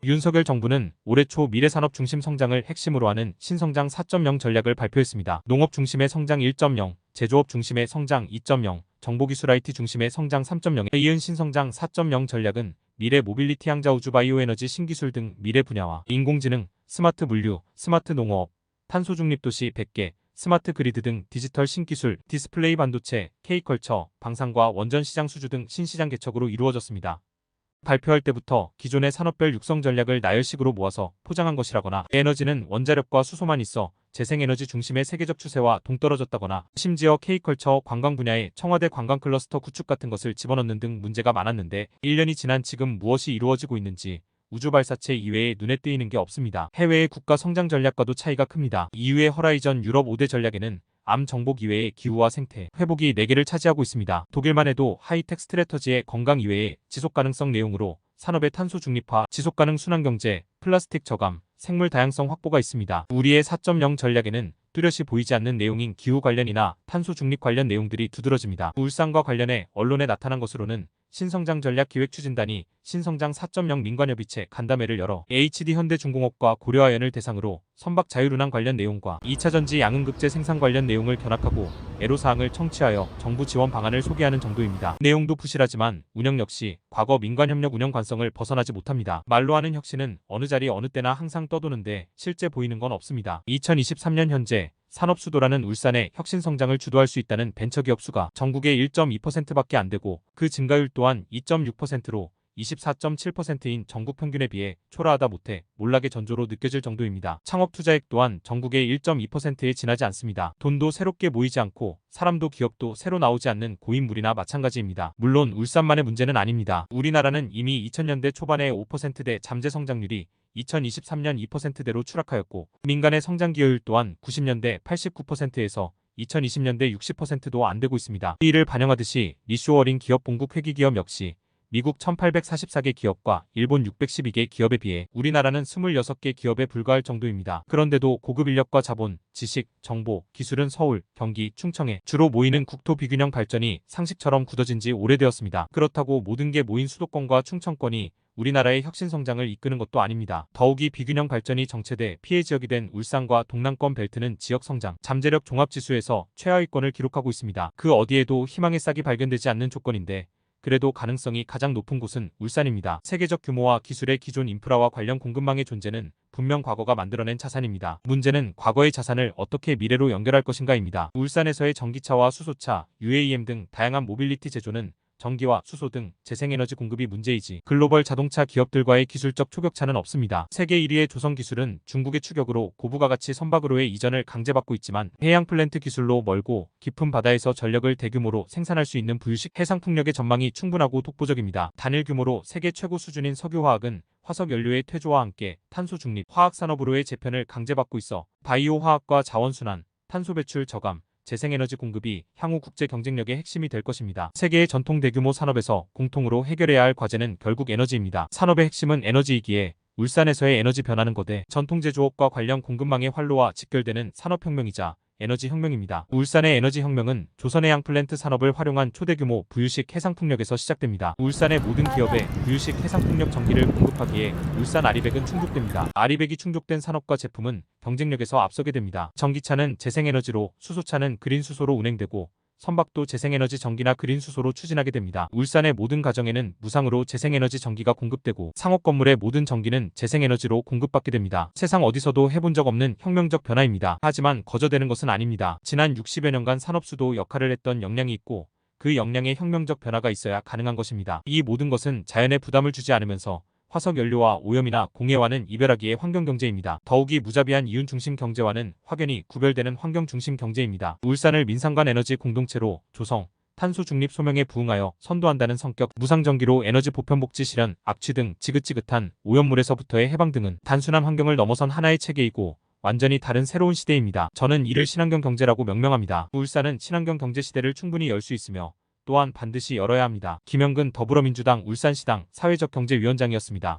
윤석열 정부는 올해 초 미래산업 중심 성장을 핵심으로 하는 신성장 4.0 전략을 발표했습니다. 농업 중심의 성장 1.0, 제조업 중심의 성장 2.0, 정보기술 IT 중심의 성장 3.0에 이은 신성장 4.0 전략은 미래 모빌리티 항자 우주 바이오에너지 신기술 등 미래 분야와 인공지능, 스마트 물류, 스마트 농업, 탄소 중립 도시 100개, 스마트 그리드 등 디지털 신기술, 디스플레이 반도체, K컬처, 방산과 원전 시장 수주 등 신시장 개척으로 이루어졌습니다. 발표할 때부터 기존의 산업별 육성 전략을 나열식으로 모아서 포장한 것이라거나 에너지는 원자력과 수소만 있어 재생에너지 중심의 세계적 추세와 동떨어졌다거나 심지어 K컬처 관광 분야에 청와대 관광 클러스터 구축 같은 것을 집어넣는 등 문제가 많았는데 1년이 지난 지금 무엇이 이루어지고 있는지 우주발사체 이외에 눈에 띄는 게 없습니다. 해외의 국가 성장 전략과도 차이가 큽니다. EU의 허라이전 유럽 5대 전략에는 암 정복 이외의 기후와 생태, 회복이 4개를 차지하고 있습니다. 독일만 해도 하이텍 스트래터지의 건강 이외에 지속가능성 내용으로 산업의 탄소 중립화, 지속가능 순환경제, 플라스틱 저감, 생물 다양성 확보가 있습니다. 우리의 4.0 전략에는 뚜렷이 보이지 않는 내용인 기후 관련이나 탄소 중립 관련 내용들이 두드러집니다. 울산과 관련해 언론에 나타난 것으로는 신성장 전략 기획추진단이 신성장 4.0 민관협의체 간담회를 열어 HD 현대중공업과 고려아연을 대상으로 선박 자율운항 관련 내용과 2차전지 양응급제 생산 관련 내용을 견학하고 애로사항을 청취하여 정부 지원 방안을 소개하는 정도입니다. 내용도 부실하지만 운영 역시 과거 민관협력 운영 관성을 벗어나지 못합니다. 말로 하는 혁신은 어느 자리 어느 때나 항상 떠도는데 실제 보이는 건 없습니다. 2023년 현재 산업수도라는 울산의 혁신성장을 주도할 수 있다는 벤처기업 수가 전국의 1.2%밖에 안 되고 그 증가율 또한 2.6%로 24.7%인 전국 평균에 비해 초라하다 못해 몰락의 전조로 느껴질 정도입니다. 창업 투자액 또한 전국의 1.2%에 지나지 않습니다. 돈도 새롭게 모이지 않고 사람도 기업도 새로 나오지 않는 고인물이나 마찬가지입니다. 물론 울산만의 문제는 아닙니다. 우리나라는 이미 2000년대 초반에 5%대 잠재 성장률이 2023년 2%대로 추락하였고 민간의 성장 기여율 또한 90년대 89%에서 2020년대 60%도 안 되고 있습니다. 이를 반영하듯이 리쇼어링 기업 봉국 회기기업 역시 미국 1844개 기업과 일본 612개 기업에 비해 우리나라는 26개 기업에 불과할 정도입니다. 그런데도 고급 인력과 자본, 지식, 정보, 기술은 서울, 경기, 충청에 주로 모이는 국토 비균형 발전이 상식처럼 굳어진 지 오래되었습니다. 그렇다고 모든 게 모인 수도권과 충청권이 우리나라의 혁신성장을 이끄는 것도 아닙니다. 더욱이 비균형 발전이 정체돼 피해 지역이 된 울산과 동남권 벨트는 지역성장, 잠재력 종합지수에서 최하위권을 기록하고 있습니다. 그 어디에도 희망의 싹이 발견되지 않는 조건인데 그래도 가능성이 가장 높은 곳은 울산입니다. 세계적 규모와 기술의 기존 인프라와 관련 공급망의 존재는 분명 과거가 만들어낸 자산입니다. 문제는 과거의 자산을 어떻게 미래로 연결할 것인가입니다. 울산에서의 전기차와 수소차, UAM 등 다양한 모빌리티 제조는 전기와 수소 등 재생에너지 공급이 문제이지 글로벌 자동차 기업들과의 기술적 초격차는 없습니다. 세계 1위의 조선기술은 중국의 추격으로 고부가가치 선박으로의 이전을 강제받고 있지만 해양 플랜트 기술로 멀고 깊은 바다에서 전력을 대규모로 생산할 수 있는 부유식 해상풍력의 전망이 충분하고 독보적입니다. 단일 규모로 세계 최고 수준인 석유화학은 화석연료의 퇴조와 함께 탄소 중립 화학산업으로의 재편을 강제받고 있어 바이오 화학과 자원순환, 탄소 배출 저감, 재생에너지 공급이 향후 국제 경쟁력의 핵심이 될 것입니다. 세계의 전통 대규모 산업에서 공통으로 해결해야 할 과제는 결국 에너지입니다. 산업의 핵심은 에너지이기에 울산에서의 에너지 변화는 거대 전통 제조업과 관련 공급망의 활로와 직결되는 산업혁명이자 에너지혁명입니다. 울산의 에너지혁명은 조선해양 플랜트 산업을 활용한 초대규모 부유식 해상풍력에서 시작됩니다. 울산의 모든 기업에 부유식 해상풍력 전기를 공급하기에 울산 아리백은 충족됩니다. 아리백이 충족된 산업과 제품은 경쟁력에서 앞서게 됩니다. 전기차는 재생에너지로, 수소차는 그린수소로 운행되고 선박도 재생에너지 전기나 그린수소로 추진하게 됩니다. 울산의 모든 가정에는 무상으로 재생에너지 전기가 공급되고 상업 건물의 모든 전기는 재생에너지로 공급받게 됩니다. 세상 어디서도 해본 적 없는 혁명적 변화입니다. 하지만 거저되는 것은 아닙니다. 지난 60여 년간 산업수도 역할을 했던 역량이 있고 그 역량에 혁명적 변화가 있어야 가능한 것입니다. 이 모든 것은 자연에 부담을 주지 않으면서 화석연료와 오염이나 공해와는 이별하기의 환경경제입니다. 더욱이 무자비한 이윤중심 경제와는 확연히 구별되는 환경중심 경제입니다. 울산을 민상간 에너지 공동체로 조성, 탄소 중립 소명에 부응하여 선도한다는 성격, 무상전기로 에너지 보편복지 실현, 악취 등 지긋지긋한 오염물에서부터의 해방 등은 단순한 환경을 넘어선 하나의 체계이고 완전히 다른 새로운 시대입니다. 저는 이를 친환경 경제라고 명명합니다. 울산은 친환경 경제 시대를 충분히 열 수 있으며 또한 반드시 열어야 합니다. 김영근 더불어민주당 울산시당 사회적경제위원장이었습니다.